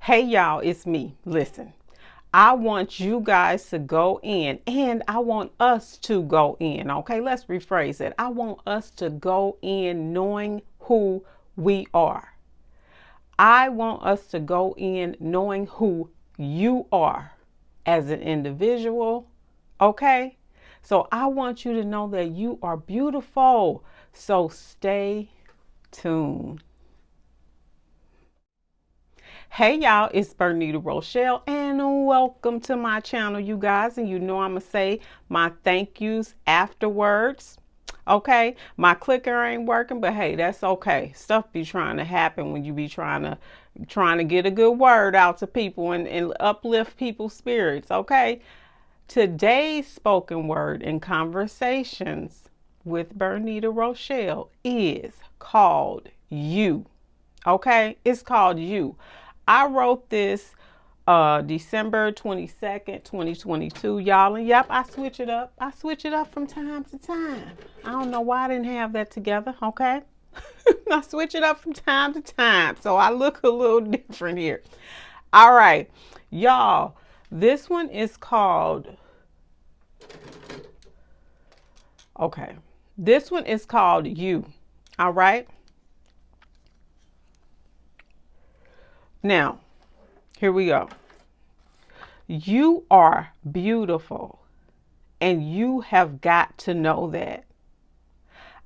Hey y'all, it's me. Listen, I want you guys to go in and I want us to go in. Okay, let's rephrase it. I want us to go in knowing who we are. I want us to go in knowing who you are as an individual. Okay, so I want you to know that you are beautiful. So stay tuned. Hey y'all, it's Rochele and welcome to my channel, you guys. And you know I'm gonna say my thank yous afterwards. Okay, my clicker ain't working, but hey, that's okay. Stuff be trying to happen when you be trying to get a good word out to people and uplift people's spirits. Okay, today's spoken word in conversations with Rochele is called You. Okay, it's called You. I wrote this December 22nd, 2022, y'all. And yep, I switch it up. I switch it up from time to time. I don't know why I didn't have that together, okay? I switch it up from time to time. So I look a little different here. All right, y'all. This one is called, okay. This one is called You. All right. Now, here we go. You are beautiful, and you have got to know that.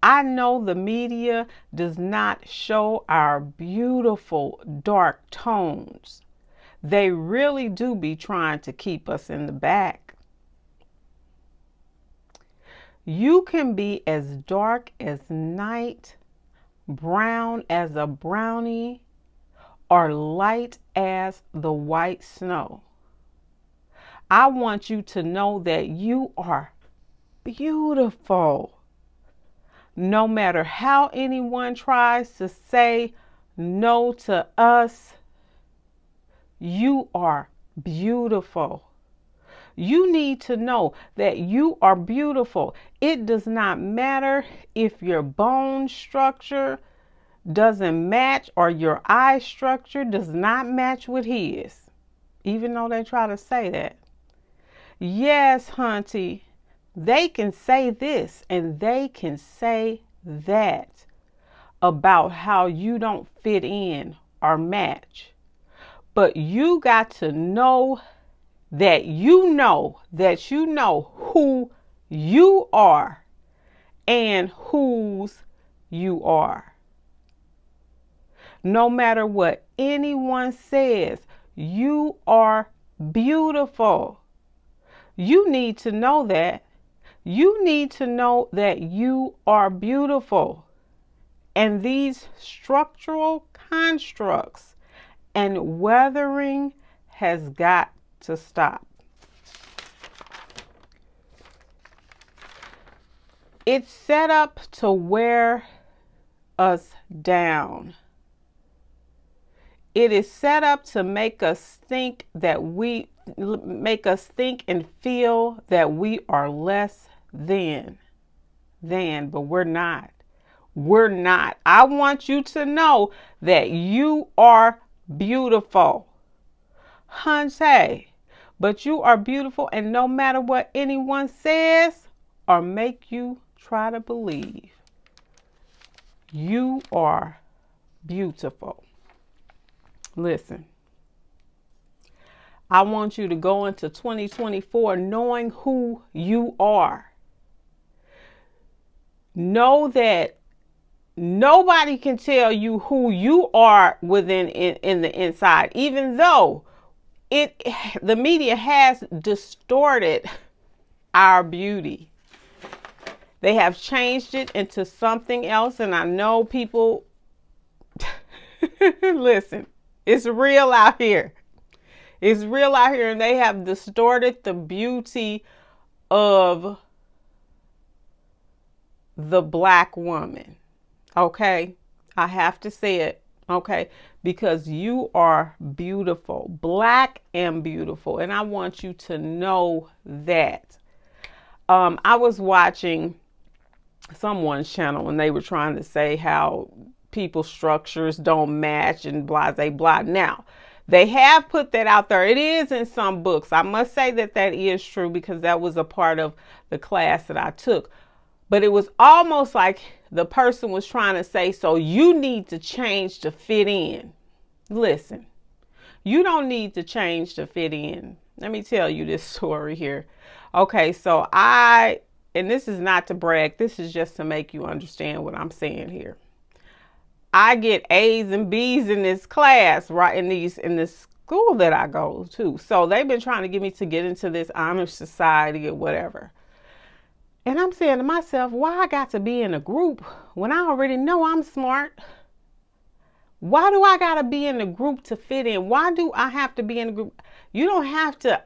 I know the media does not show our beautiful dark tones. They really do be trying to keep us in the back. You can be as dark as night, brown as a brownie, or light as the white snow. I want you to know that you are beautiful. No matter how anyone tries to say no to us, you are beautiful. You need to know that you are beautiful. It does not matter if your bone structure doesn't match or your eye structure does not match with his, even though they try to say that. Yes, hunty, they can say this and they can say that about how you don't fit in or match. But you got to know that you know who you are and whose you are. No matter what anyone says, you are beautiful. You need to know that. You need to know that you are beautiful. And these structural constructs and weathering has got to stop. It's set up to wear us down. It is set up to make us think and feel that we are less than, but we're not. We're not. I want you to know that you are beautiful. Hunty, but you are beautiful, and no matter what anyone says or make you try to believe, you are beautiful. Listen, I want you to go into 2024 knowing who you are. Know that nobody can tell you who you are within in the inside, even though the media has distorted our beauty. They have changed it into something else, and I know people listen. It's real out here. It's real out here, and they have distorted the beauty of the black woman. Okay? I have to say it. Okay? Because you are beautiful, black and beautiful. And I want you to know that. I was watching someone's channel and they were trying to say how people's structures don't match and blah, blah, blah. Now, They have put that out there. It is in some books. I must say that that is true because that was a part of the class that I took. But it was almost like the person was trying to say, so you need to change to fit in. Listen, you don't need to change to fit in. Let me tell you this story here. Okay, so and this is not to brag, this is just to make you understand what I'm saying here. I get A's and B's in this class, right? In this school that I go to. So they've been trying to get me to get into this honor society or whatever. And I'm saying to myself, why I got to be in a group when I already know I'm smart? Why do I got to be in a group to fit in? Why do I have to be in a group? You don't have to.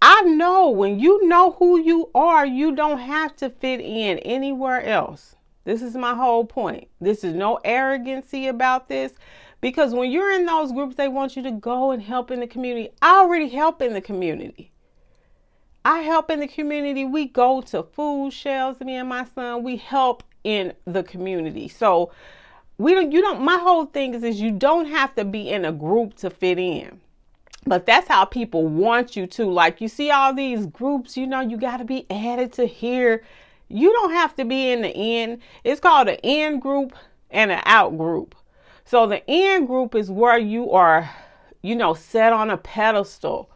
I know when you know who you are, you don't have to fit in anywhere else. This is my whole point. This is no arrogancy about this, because when you're in those groups, they want you to go and help in the community. I already help in the community. I help in the community. We go to food shelves, me and my son, we help in the community. So my whole thing is you don't have to be in a group to fit in. But that's how people want you to. Like, you see all these groups, you got to be added to here. You don't have to be in the in. It's called an in group and an out group. So the in group is where you are, set on a pedestal,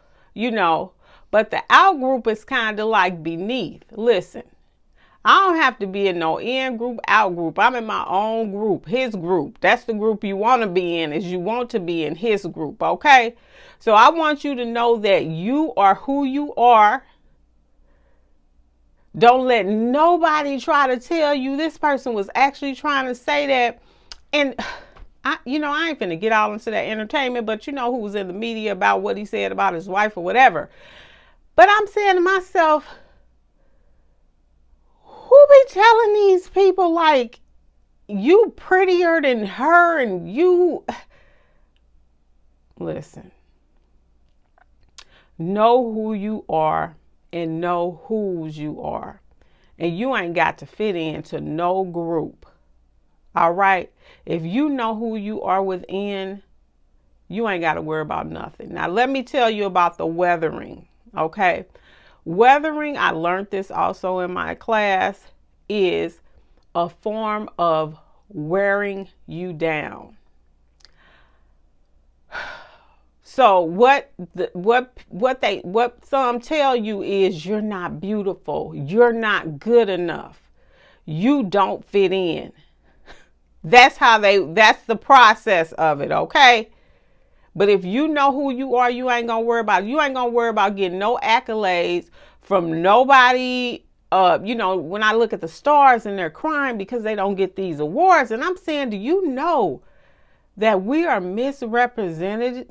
but the out group is kind of like beneath. Listen, I don't have to be in no in group, out group. I'm in my own group, his group. That's the group you want to be in, is you want to be in his group, okay? So I want you to know that you are who you are. Don't let nobody try to tell you. This person was actually trying to say that. And I ain't finna get all into that entertainment, but who was in the media about what he said about his wife or whatever. But I'm saying to myself, who be telling these people like you prettier than her and you? Listen, know who you are and know whose you are. And you ain't got to fit into no group. All right? If you know who you are within, you ain't got to worry about nothing. Now, let me tell you about the weathering. Okay? Weathering, I learned this also in my class, is a form of wearing you down. So what some tell you is you're not beautiful, you're not good enough, you don't fit in. That's the process of it, okay? But if you know who you are, you ain't gonna worry about getting no accolades from nobody. When I look at the stars and they're crying because they don't get these awards, and I'm saying, do you know that we are misrepresented?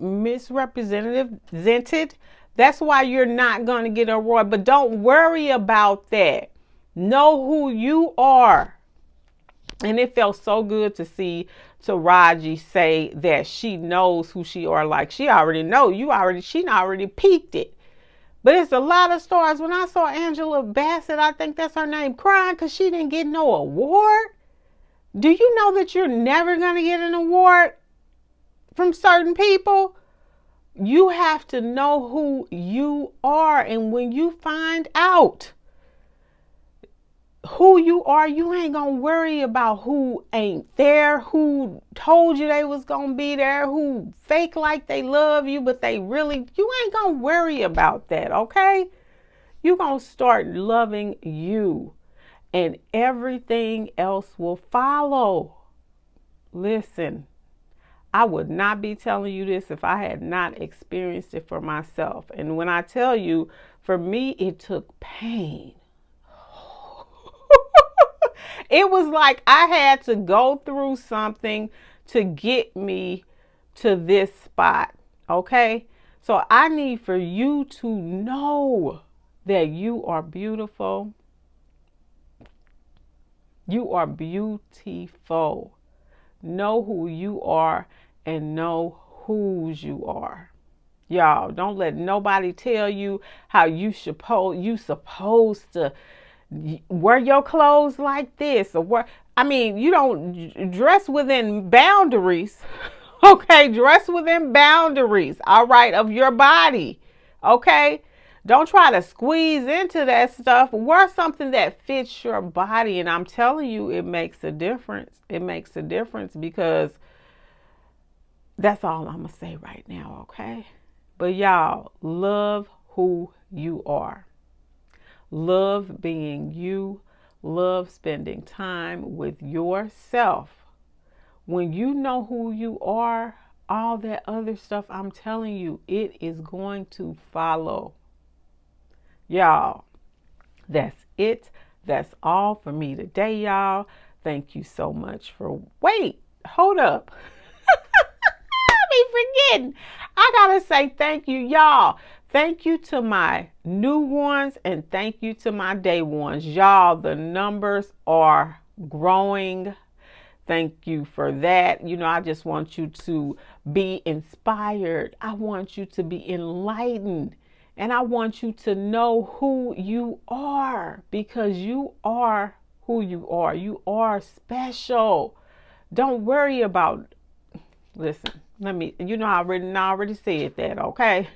That's why you're not going to get an award. But don't worry about that. Know who you are. And it felt so good to see Taraji say that she knows who she are. Like, she already know. She already peaked it. But it's a lot of stars. When I saw Angela Bassett, I think that's her name, crying because she didn't get no award. Do you know that you're never going to get an award from certain people? You have to know who you are. And when you find out who you are, you ain't going to worry about who ain't there, who told you they was going to be there, who fake like they love you, but you ain't going to worry about that, okay? You're going to start loving you. And everything else will follow. Listen, I would not be telling you this if I had not experienced it for myself. And when I tell you, for me, it took pain. It was like I had to go through something to get me to this spot. Okay? So I need for you to know that you are beautiful. You are beautiful. Know who you are and know whose you are. Y'all, don't let nobody tell you how you supposed to wear your clothes like this or you don't dress within boundaries. Okay, dress within boundaries, all right, of your body. Okay? Don't try to squeeze into that stuff. Wear something that fits your body. And I'm telling you, it makes a difference. It makes a difference because that's all I'm going to say right now, okay? But y'all, love who you are. Love being you. Love spending time with yourself. When you know who you are, all that other stuff, I'm telling you, it is going to follow. Y'all, that's it. That's all for me today, y'all. Thank you so much for, wait, hold up. I be forgetting. I gotta say thank you, y'all. Thank you to my new ones and thank you to my day ones. Y'all, the numbers are growing. Thank you for that. You know, I just want you to be inspired. I want you to be enlightened. And I want you to know who you are because you are who you are. You are special. Don't worry about, listen, I already said that, okay?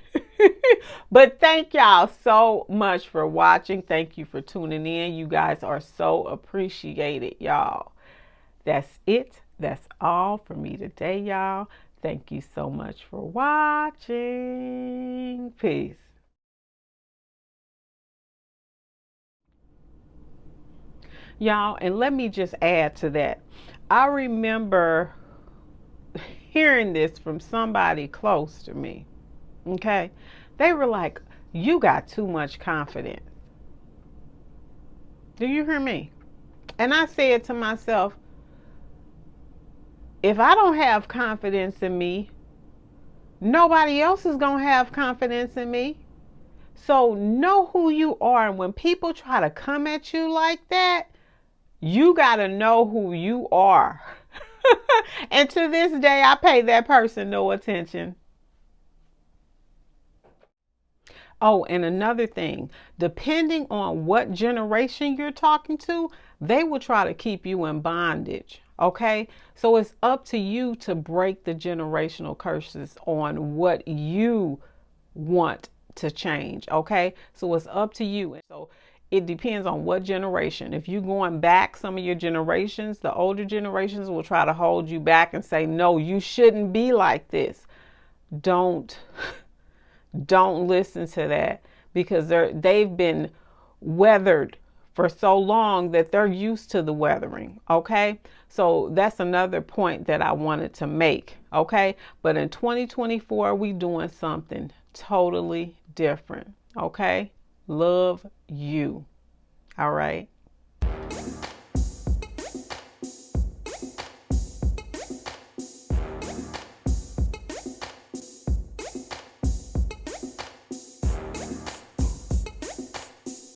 But thank y'all so much for watching. Thank you for tuning in. You guys are so appreciated, y'all. That's it. That's all for me today, y'all. Thank you so much for watching. Peace. Y'all, and let me just add to that. I remember hearing this from somebody close to me. Okay? They were like, "You got too much confidence." Do you hear me? And I said to myself, if I don't have confidence in me, nobody else is going to have confidence in me. So know who you are. And when people try to come at you like that, you got to know who you are. And to this day, I pay that person no attention. Oh, and another thing, depending on what generation you're talking to, they will try to keep you in bondage. Okay. So it's up to you to break the generational curses on what you want to change. Okay. So it's up to you. So it depends on what generation. If you're going back some of your generations, the older generations will try to hold you back and say, no, you shouldn't be like this. Don't listen to that because they've been weathered for so long that they're used to the weathering. Okay. So that's another point that I wanted to make. Okay. But in 2024, we doing something totally different. Okay. Love you. All right.